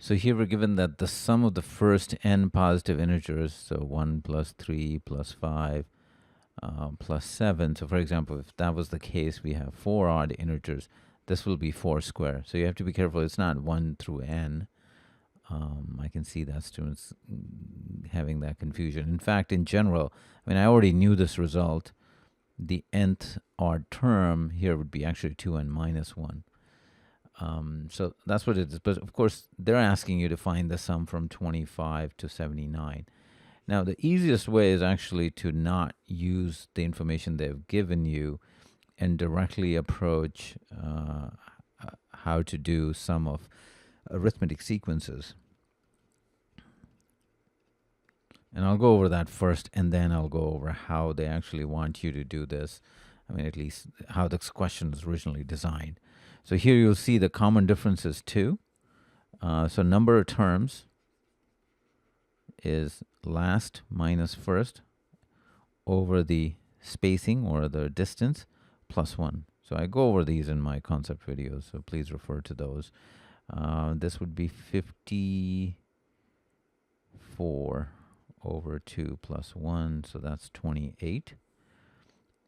So here we're given that the sum of the first n positive integers, so 1 plus 3 plus 5 plus 7. So for example, if that was the case, we have 4 odd integers. This will be 4 square. So you have to be careful. It's not 1 through n. I can see that students having that confusion. In fact, in general, I mean, I already knew this result. The nth odd term here would be actually 2n minus 1. So that's what it is. But of course, they're asking you to find the sum from 25 to 79. Now, the easiest way is actually to not use the information they've given you and directly approach how to do sum of arithmetic sequences. And I'll go over that first, and then I'll go over how they actually want you to do this. I mean, at least how this question was originally designed. So here you'll see the common differences too. So number of terms is last minus first over the spacing or the distance plus 1. So I go over these in my concept videos, so please refer to those. This would be 54 over 2 plus 1, so that's 28.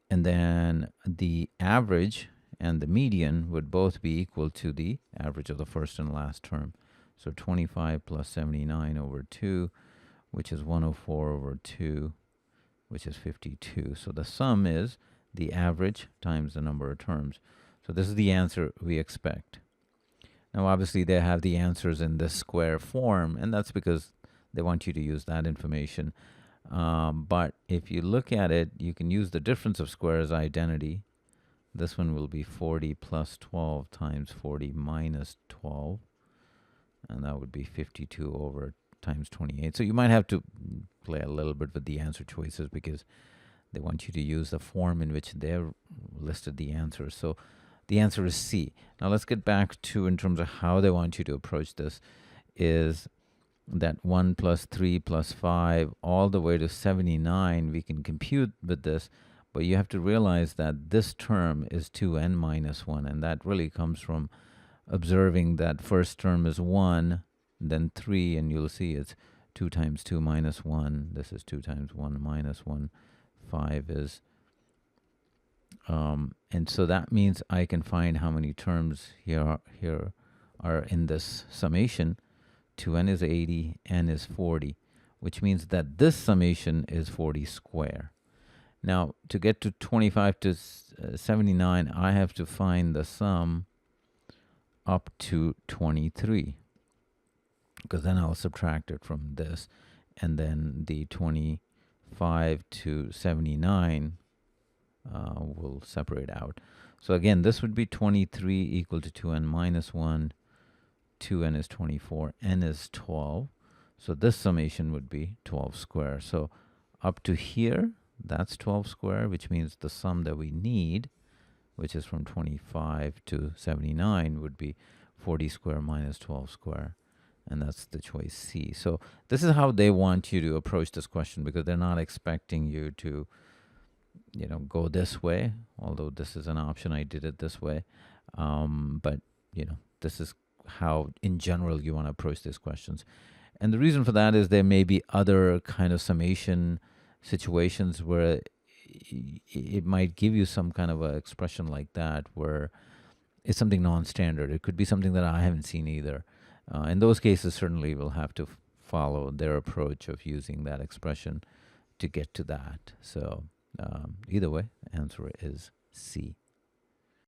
And then the average and the median would both be equal to the average of the first and last term. So 25 plus 79 over 2, which is 104 over 2, which is 52. So the sum is the average times the number of terms. So this is the answer we expect. Now, obviously, they have the answers in this square form, and that's because they want you to use that information. But if you look at it, you can use the difference of squares identity. This one will be 40 plus 12 times 40 minus 12. And that would be 52 over times 28. So you might have to play a little bit with the answer choices because they want you to use the form in which they've listed the answers. So the answer is C. Now let's get back to, in terms of how they want you to approach this, is that 1 plus 3 plus 5 all the way to 79, we can compute with this, but you have to realize that this term is 2n minus 1, and that really comes from observing that first term is 1, then 3, and you'll see it's 2 times 2 minus 1. This is 2 times 1 minus 1. 5 is, and so that means I can find how many terms here are in this summation. 2n is 80, n is 40, which means that this summation is 40 square. Now, to get to 25 to 79, I have to find the sum up to 23, because then I'll subtract it from this, and then the 25 to 79 will separate out. So again, this would be 23 equal to 2n minus 1. 2n is 24, n is 12. So this summation would be 12 square. So up to here, that's 12 square, which means the sum that we need, which is from 25 to 79, would be 40 square minus 12 square. And that's the choice C. So this is how they want you to approach this question, because they're not expecting you to, go this way, although this is an option. I did it this way. But, this is how, in general, you want to approach these questions. And the reason for that is there may be other kind of summation situations where it might give you some kind of an expression like that, where it's something non-standard. It could be something that I haven't seen either. In those cases, certainly we'll have to follow their approach of using that expression to get to that. So either way, answer is C.